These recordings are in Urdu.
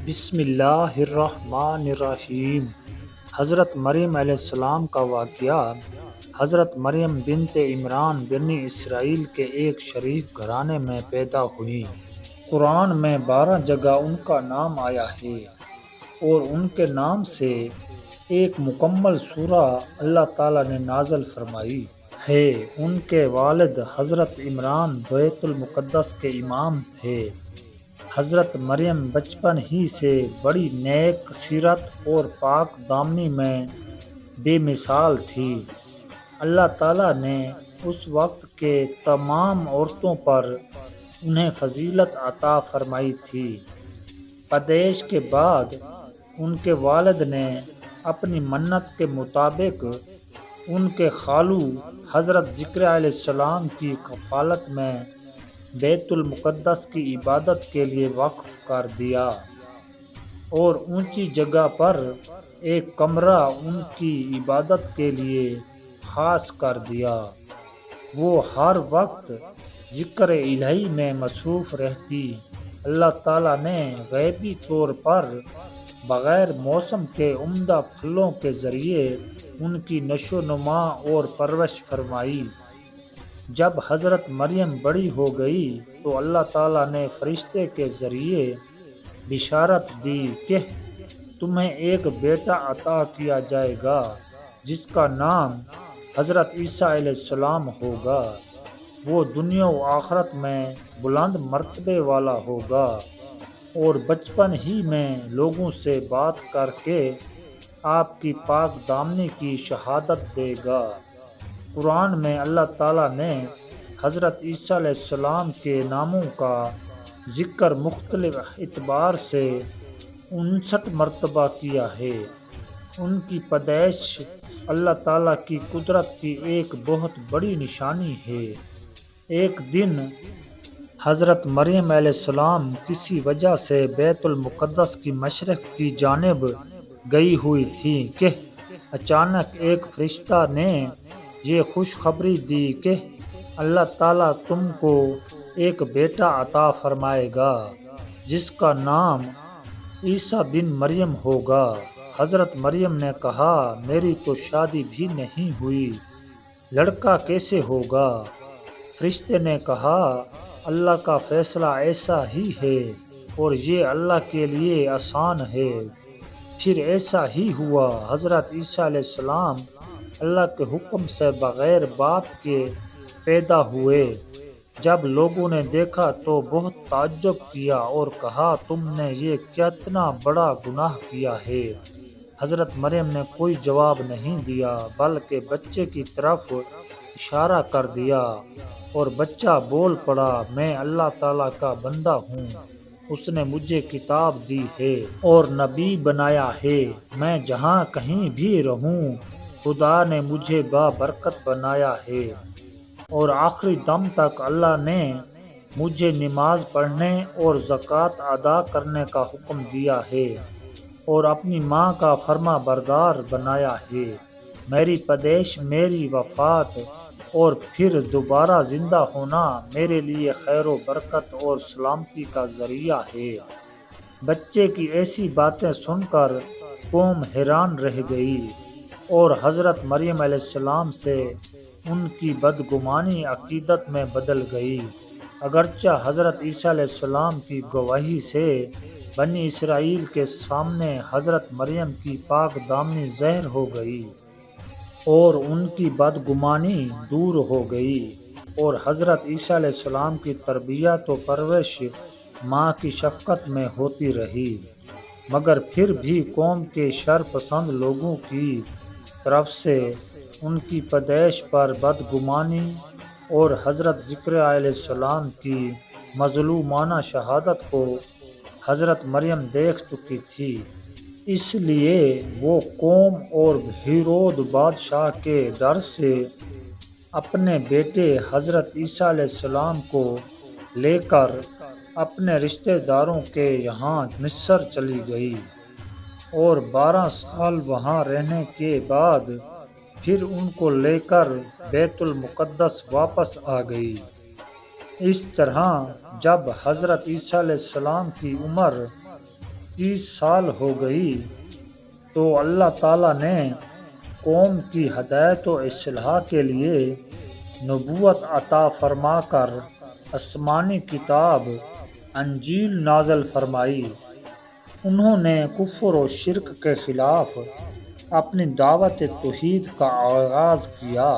بسم اللہ الرحمن الرحیم۔ حضرت مریم علیہ السلام کا واقعہ۔ حضرت مریم بنت عمران بنی اسرائیل کے ایک شریف گھرانے میں پیدا ہوئیں۔ قرآن میں 12 جگہ ان کا نام آیا ہے اور ان کے نام سے ایک مکمل سورہ اللہ تعالیٰ نے نازل فرمائی ہے۔ ان کے والد حضرت عمران بیت المقدس کے امام تھے۔ حضرت مریم بچپن ہی سے بڑی نیک سیرت اور پاک دامنی میں بے مثال تھی۔ اللہ تعالیٰ نے اس وقت کے تمام عورتوں پر انہیں فضیلت عطا فرمائی تھی۔ پیدائش کے بعد ان کے والد نے اپنی منت کے مطابق ان کے خالو حضرت زکریا علیہ السلام کی کفالت میں بیت المقدس کی عبادت کے لیے وقف کر دیا اور اونچی جگہ پر ایک کمرہ ان کی عبادت کے لیے خاص کر دیا۔ وہ ہر وقت ذکر الہی میں مصروف رہتی۔ اللہ تعالیٰ نے غیبی طور پر بغیر موسم کے عمدہ پھلوں کے ذریعے ان کی نشو و نما اور پرورش فرمائی۔ جب حضرت مریم بڑی ہو گئی تو اللہ تعالیٰ نے فرشتے کے ذریعے بشارت دی کہ تمہیں ایک بیٹا عطا کیا جائے گا جس کا نام حضرت عیسیٰ علیہ السلام ہوگا۔ وہ دنیا و آخرت میں بلند مرتبے والا ہوگا اور بچپن ہی میں لوگوں سے بات کر کے آپ کی پاک دامنی کی شہادت دے گا۔ قرآن میں اللہ تعالیٰ نے حضرت عیسیٰ علیہ السلام کے ناموں کا ذکر مختلف اعتبار سے 59 مرتبہ کیا ہے۔ ان کی پیدائش اللہ تعالیٰ کی قدرت کی ایک بہت بڑی نشانی ہے۔ ایک دن حضرت مریم علیہ السلام کسی وجہ سے بیت المقدس کی مشرق کی جانب گئی ہوئی تھیں کہ اچانک ایک فرشتہ نے یہ خوشخبری دی کہ اللہ تعالیٰ تم کو ایک بیٹا عطا فرمائے گا جس کا نام عیسیٰ بن مریم ہوگا۔ حضرت مریم نے کہا میری تو شادی بھی نہیں ہوئی، لڑکا کیسے ہوگا؟ فرشتے نے کہا اللہ کا فیصلہ ایسا ہی ہے اور یہ اللہ کے لیے آسان ہے۔ پھر ایسا ہی ہوا۔ حضرت عیسیٰ علیہ السلام اللہ کے حکم سے بغیر باپ کے پیدا ہوئے۔ جب لوگوں نے دیکھا تو بہت تعجب کیا اور کہا تم نے یہ کتنا بڑا گناہ کیا ہے۔ حضرت مریم نے کوئی جواب نہیں دیا بلکہ بچے کی طرف اشارہ کر دیا اور بچہ بول پڑا میں اللہ تعالیٰ کا بندہ ہوں، اس نے مجھے کتاب دی ہے اور نبی بنایا ہے، میں جہاں کہیں بھی رہوں خدا نے مجھے بابرکت بنایا ہے اور آخری دم تک اللہ نے مجھے نماز پڑھنے اور زکوٰۃ ادا کرنے کا حکم دیا ہے اور اپنی ماں کا فرما بردار بنایا ہے۔ میری پیدائش، میری وفات اور پھر دوبارہ زندہ ہونا میرے لیے خیر و برکت اور سلامتی کا ذریعہ ہے۔ بچے کی ایسی باتیں سن کر قوم حیران رہ گئی اور حضرت مریم علیہ السلام سے ان کی بدگمانی عقیدت میں بدل گئی۔ اگرچہ حضرت عیسیٰ علیہ السلام کی گواہی سے بنی اسرائیل کے سامنے حضرت مریم کی پاک دامنی ظاہر ہو گئی اور ان کی بدگمانی دور ہو گئی اور حضرت عیسیٰ علیہ السلام کی تربیت و پرورش ماں کی شفقت میں ہوتی رہی، مگر پھر بھی قوم کے شر پسند لوگوں کی طرف سے ان کی پیدائش پر بدگمانی اور حضرت زکریا علیہ السلام کی مظلومانہ شہادت کو حضرت مریم دیکھ چکی تھی، اس لیے وہ قوم اور ہیرود بادشاہ کے ڈر سے اپنے بیٹے حضرت عیسیٰ علیہ السلام کو لے کر اپنے رشتہ داروں کے یہاں مصر چلی گئی اور 12 سال وہاں رہنے کے بعد پھر ان کو لے کر بیت المقدس واپس آ گئی۔ اس طرح جب حضرت عیسیٰ علیہ السلام کی عمر 30 سال ہو گئی تو اللہ تعالیٰ نے قوم کی ہدایت و اصلاح کے لیے نبوت عطا فرما کر آسمانی کتاب انجیل نازل فرمائی۔ انہوں نے کفر و شرک کے خلاف اپنی دعوت توحید کا آغاز کیا۔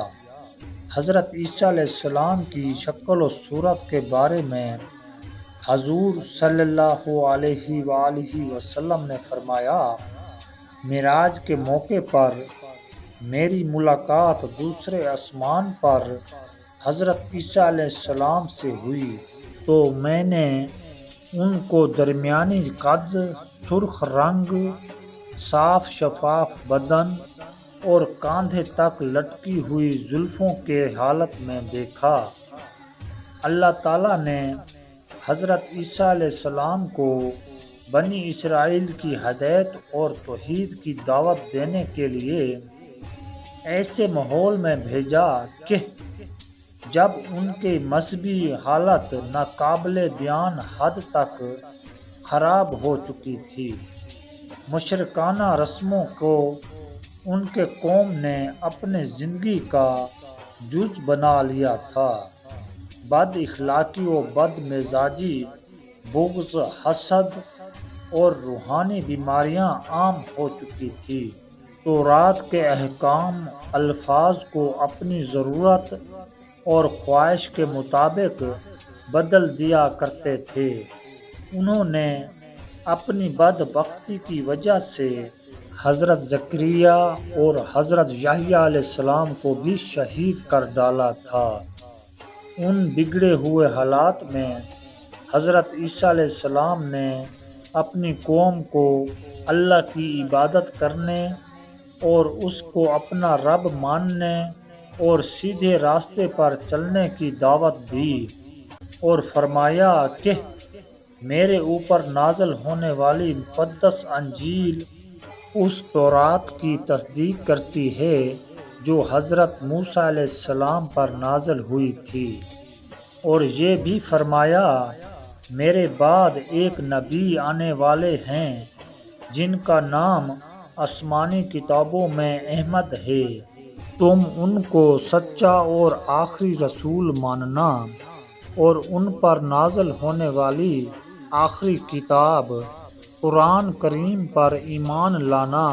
حضرت عیسیٰ علیہ السلام کی شکل و صورت کے بارے میں حضور صلی اللہ علیہ وآلہ وسلم نے فرمایا، معراج کے موقع پر میری ملاقات دوسرے آسمان پر حضرت عیسیٰ علیہ السلام سے ہوئی تو میں نے ان کو درمیانی قد، سرخ رنگ، صاف شفاف بدن اور کاندھے تک لٹکی ہوئی زلفوں کے حالت میں دیکھا۔ اللہ تعالیٰ نے حضرت عیسیٰ علیہ السلام کو بنی اسرائیل کی ہدایت اور توحید کی دعوت دینے کے لیے ایسے ماحول میں بھیجا کہ جب ان کی مذہبی حالت ناقابل بیان حد تک خراب ہو چکی تھی۔ مشرکانہ رسموں کو ان کے قوم نے اپنے زندگی کا جز بنا لیا تھا۔ بد اخلاقی و بد مزاجی، بغض، حسد اور روحانی بیماریاں عام ہو چکی تھی۔ تورات کے احکام الفاظ کو اپنی ضرورت اور خواہش کے مطابق بدل دیا کرتے تھے۔ انہوں نے اپنی بدبختی کی وجہ سے حضرت زکریا اور حضرت یحییٰ علیہ السلام کو بھی شہید کر ڈالا تھا۔ ان بگڑے ہوئے حالات میں حضرت عیسیٰ علیہ السلام نے اپنی قوم کو اللہ کی عبادت کرنے اور اس کو اپنا رب ماننے اور سیدھے راستے پر چلنے کی دعوت دی اور فرمایا کہ میرے اوپر نازل ہونے والی مقدس انجیل اس تورات کی تصدیق کرتی ہے جو حضرت موسیٰ علیہ السلام پر نازل ہوئی تھی، اور یہ بھی فرمایا میرے بعد ایک نبی آنے والے ہیں جن کا نام آسمانی کتابوں میں احمد ہے، تم ان کو سچا اور آخری رسول ماننا اور ان پر نازل ہونے والی آخری کتاب قرآن کریم پر ایمان لانا